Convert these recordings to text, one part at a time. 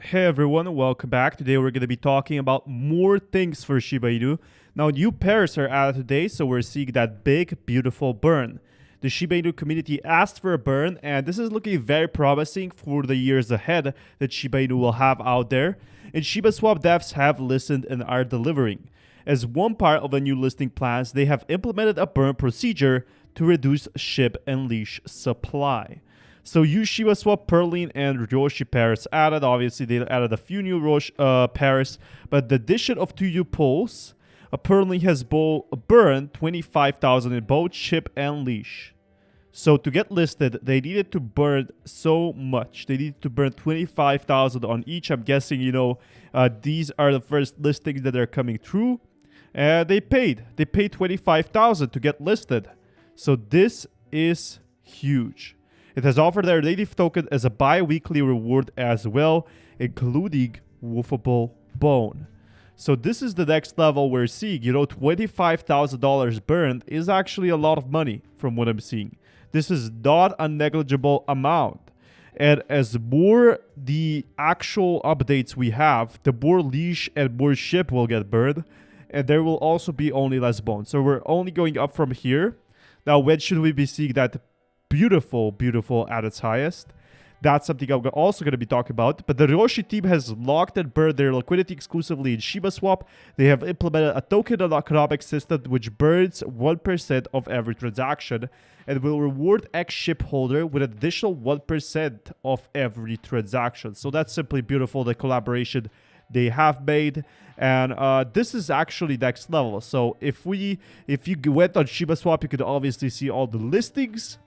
Hey everyone, welcome back. Today we're going to be talking about more things for Shiba Inu. Now new pairs are added today, so we're seeing that big, beautiful burn. The Shiba Inu community asked for a burn, and this is looking very promising for the years ahead that Shiba Inu will have out there. And Shiba Swap devs have listened and are delivering. As one part of the new listing plans, they have implemented a burn procedure to reduce SHIB and leash supply. So use Shiba Swap, Perlin, and Roshi pairs added. Obviously, they added a few new pairs, but the addition of two new pools, Perlin has burned 25,000 in both SHIB and leash. So to get listed, they needed to burn so much. They needed to burn 25,000 on each. I'm guessing, these are the first listings that are coming through. And they paid 25,000 to get listed. So this is huge. It has offered their native token as a bi-weekly reward as well, including Wolfable Bone. So this is the next level we're seeing. $25,000 burned is actually a lot of money from what I'm seeing. This is not a negligible amount. And as more the actual updates we have, the more leash and more SHIB will get burned. And there will also be only less bone. So we're only going up from here. Now, when should we be seeing that beautiful at its highest? That's something I'm also going to be talking about. But the Roshi team has locked and burned their liquidity exclusively in Shiba Swap. They have implemented a token economic system which burns 1% of every transaction and will reward X SHIB holder with an additional 1% of every transaction. So that's simply beautiful, the collaboration they have made. And this is actually next level. So if you went on Shiba Swap, you could obviously see all the listings.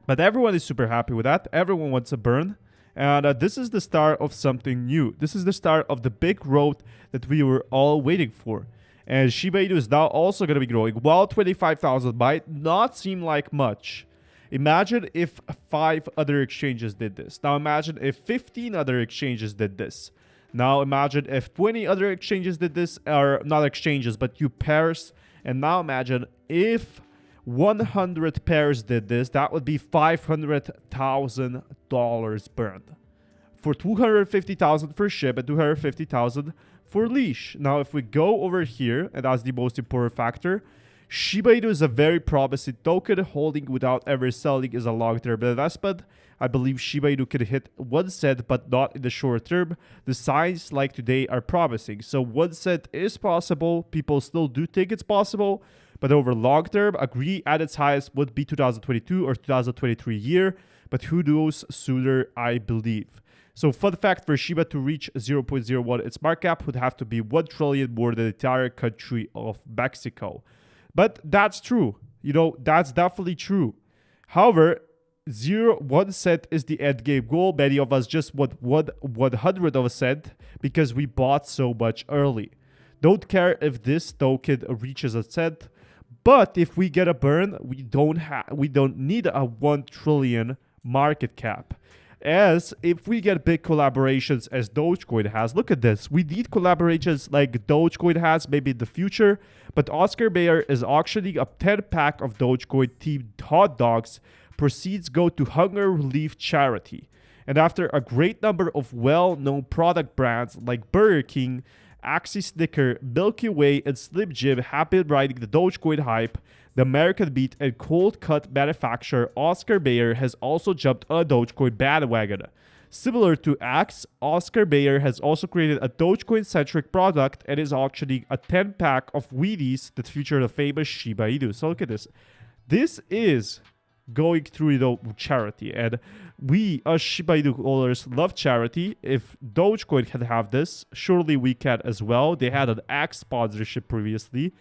But everyone is super happy with that. Everyone wants a burn. And this is the start of something new. This is the start of the big growth that we were all waiting for. And Shiba Inu is now also going to be growing. While 25,000 might not seem like much, imagine if 5 other exchanges did this. Now imagine if 15 other exchanges did this. Now imagine if 20 other exchanges did this, or not exchanges, but pairs. And now imagine if 100 pairs did this, that would be $500,000 burned. For 250,000 for SHIB and 250,000 for leash. Now if we go over here, and that's the most important factor, Shiba Inu is a very promising token. Holding without ever selling is a long-term investment. I believe Shiba Inu could hit 1 cent, but not in the short term. The signs like today are promising. So 1 cent is possible. People still do think it's possible. But over long term, agree at its highest would be 2022 or 2023 year. But who knows sooner, I believe. So fun fact, for Shiba to reach 0.01, its market cap would have to be 1 trillion more than the entire country of Mexico. But that's true. That's definitely true. However, 1 cent is the end game goal. Many of us just want 100 of a cent because we bought so much early. Don't care if this token reaches a cent, but if we get a burn, we don't need a 1 trillion market cap. As if we get big collaborations as Dogecoin has, look at this. We need collaborations like Dogecoin has maybe in the future, but Oscar Mayer is auctioning a 10-pack of Dogecoin themed hot dogs. Proceeds go to hunger relief charity. And after a great number of well-known product brands like Burger King, Axie Snicker, Milky Way, and Slim Jim have been riding the Dogecoin hype, the American meat and cold cut manufacturer Oscar Mayer has also jumped on a Dogecoin bandwagon. Similar to Axe, Oscar Mayer has also created a Dogecoin-centric product and is auctioning a 10-pack of Wheaties that feature the famous Shiba Inu. So look at this. This is going through charity, and we as Shiba Inu owners love charity. If Dogecoin can have this, surely we can as well. They had an Axe sponsorship previously.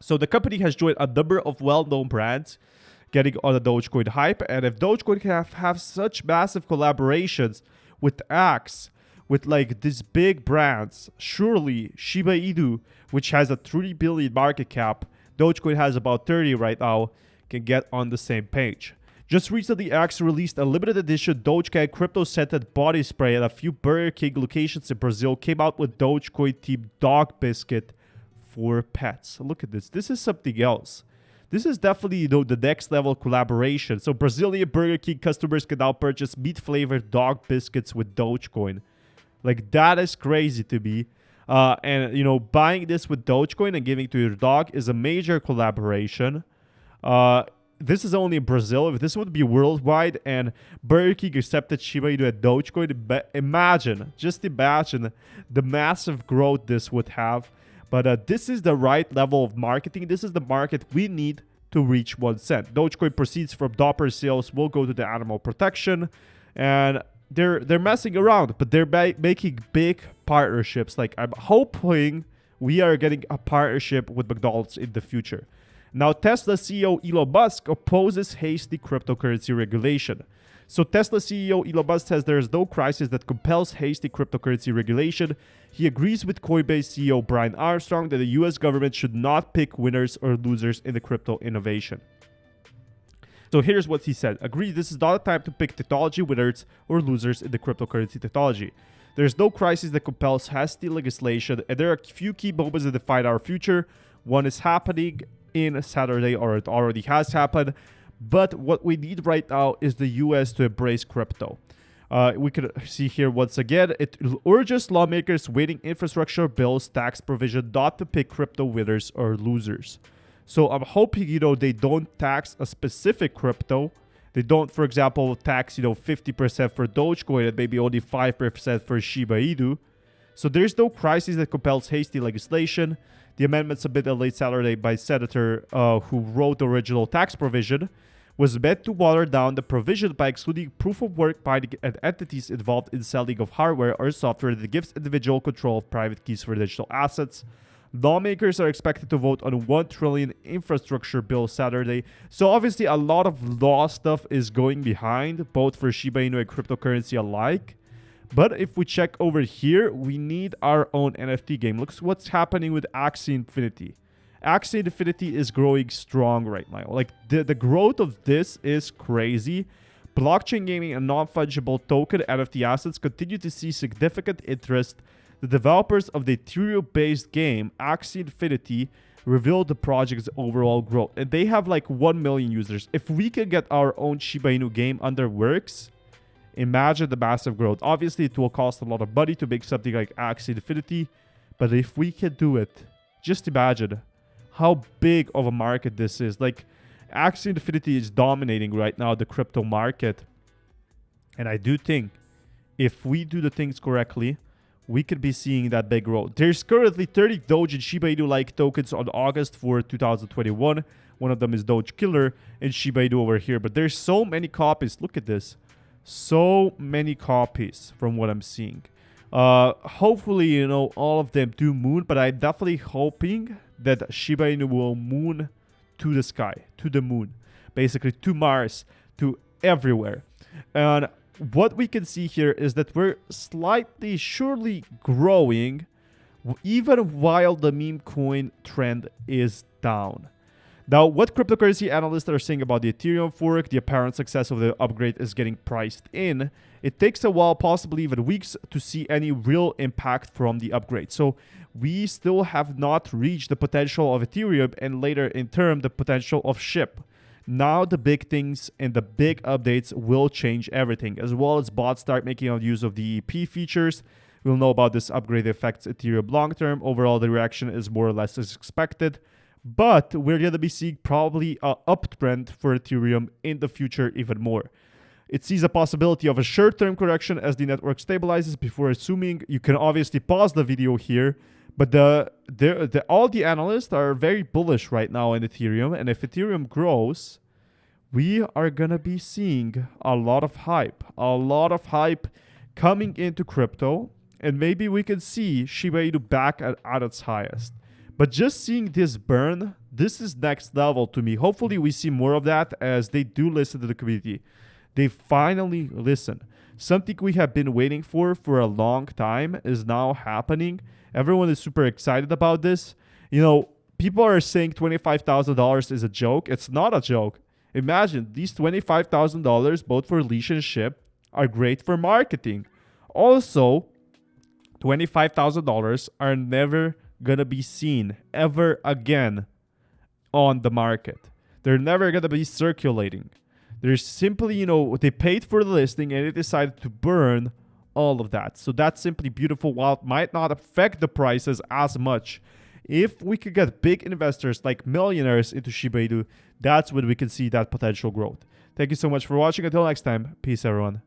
So the company has joined a number of well-known brands getting on the Dogecoin hype, and if Dogecoin can have such massive collaborations with Axe, with like these big brands, surely Shiba Inu, which has a 3 billion market cap, Dogecoin has about 30 right now, can get on the same page. Just recently, Axe released a limited edition Dogecoin crypto-scented body spray, and a few Burger King locations in Brazil came out with Dogecoin themed dog biscuit for pets. Look at this. This is something else. This is definitely, the next level collaboration. So Brazilian Burger King customers can now purchase meat-flavored dog biscuits with Dogecoin. Like, that is crazy to me. And, buying this with Dogecoin and giving to your dog is a major collaboration. This is only in Brazil. If this would be worldwide and Burger King accepted Shiba Inu and Dogecoin, just imagine the massive growth this would have. But this is the right level of marketing. This is the market we need to reach 1 cent. Dogecoin proceeds from Dopper sales will go to the animal protection. And they're messing around, but they're making big partnerships. Like, I'm hoping we are getting a partnership with McDonald's in the future. Now, Tesla CEO Elon Musk opposes hasty cryptocurrency regulation. So Tesla CEO Elon Musk says there is no crisis that compels hasty cryptocurrency regulation. He agrees with Coinbase CEO Brian Armstrong that the US government should not pick winners or losers in the crypto innovation. So here's what he said. Agree, this is not a time to pick technology winners or losers in the cryptocurrency technology. There's no crisis that compels hasty legislation, and there are a few key moments that define our future. One is happening in Saturday, or it already has happened. But what we need right now is the US to embrace crypto. We could see here once again, it urges lawmakers weighting infrastructure bills tax provision not to pick crypto winners or losers. So I'm hoping, they don't tax a specific crypto. They don't, for example, tax, 50% for Dogecoin and maybe only 5% for Shiba Inu. So there's no crisis that compels hasty legislation. The amendment submitted late Saturday by Senator who wrote the original tax provision was meant to water down the provision by excluding proof of work by entities involved in selling of hardware or software that gives individual control of private keys for digital assets. Lawmakers are expected to vote on a $1 trillion infrastructure bill Saturday. So obviously a lot of law stuff is going behind, both for Shiba Inu and cryptocurrency alike. But if we check over here, we need our own NFT game. Look what's happening with Axie Infinity. Axie Infinity is growing strong right now. Like, the growth of this is crazy. Blockchain gaming and non-fungible token NFT assets continue to see significant interest. The developers of the Ethereum-based game, Axie Infinity, revealed the project's overall growth. And they have like 1 million users. If we can get our own Shiba Inu game under works, imagine the massive growth. Obviously, it will cost a lot of money to make something like Axie Infinity. But if we can do it, just imagine how big of a market this is. Like, Axie Infinity is dominating right now the crypto market. And I do think if we do the things correctly, we could be seeing that big growth. There's currently 30 Doge and Shiba Inu-like tokens on August 4, 2021. One of them is Doge Killer and Shiba Inu over here. But there's so many copies. Look at this. So many copies from what I'm seeing. Hopefully, all of them do moon. But I'm definitely hoping that Shiba Inu will moon to the sky, to the moon. Basically, to Mars, to everywhere. And what we can see here is that we're slightly, surely growing, even while the meme coin trend is down. Now, what cryptocurrency analysts are saying about the Ethereum fork, the apparent success of the upgrade is getting priced in. It takes a while, possibly even weeks, to see any real impact from the upgrade. So we still have not reached the potential of Ethereum and later in term the potential of Shib. Now the big things and the big updates will change everything, as well as bots start making use of the EP features. We'll know about this upgrade affects Ethereum long term. Overall, the reaction is more or less as expected. But we're going to be seeing probably an uptrend for Ethereum in the future even more. It sees a possibility of a short-term correction as the network stabilizes. Before assuming, you can obviously pause the video here. But all the analysts are very bullish right now in Ethereum. And if Ethereum grows, we are going to be seeing a lot of hype. A lot of hype coming into crypto. And maybe we can see Shiba Inu back at its highest. But just seeing this burn, this is next level to me. Hopefully we see more of that as they do listen to the community. They finally listen. Something we have been waiting for a long time is now happening. Everyone is super excited about this. People are saying $25,000 is a joke. It's not a joke. Imagine these $25,000, both for leash and Shib, are great for marketing. Also, $25,000 are never gonna be seen ever again on the market. They're never going to be circulating. They're simply, they paid for the listing and they decided to burn all of that. So that's simply beautiful. While it might not affect the prices as much, if we could get big investors like millionaires into Shiba Inu, that's when we can see that potential growth. Thank you so much for watching. Until next time, peace everyone.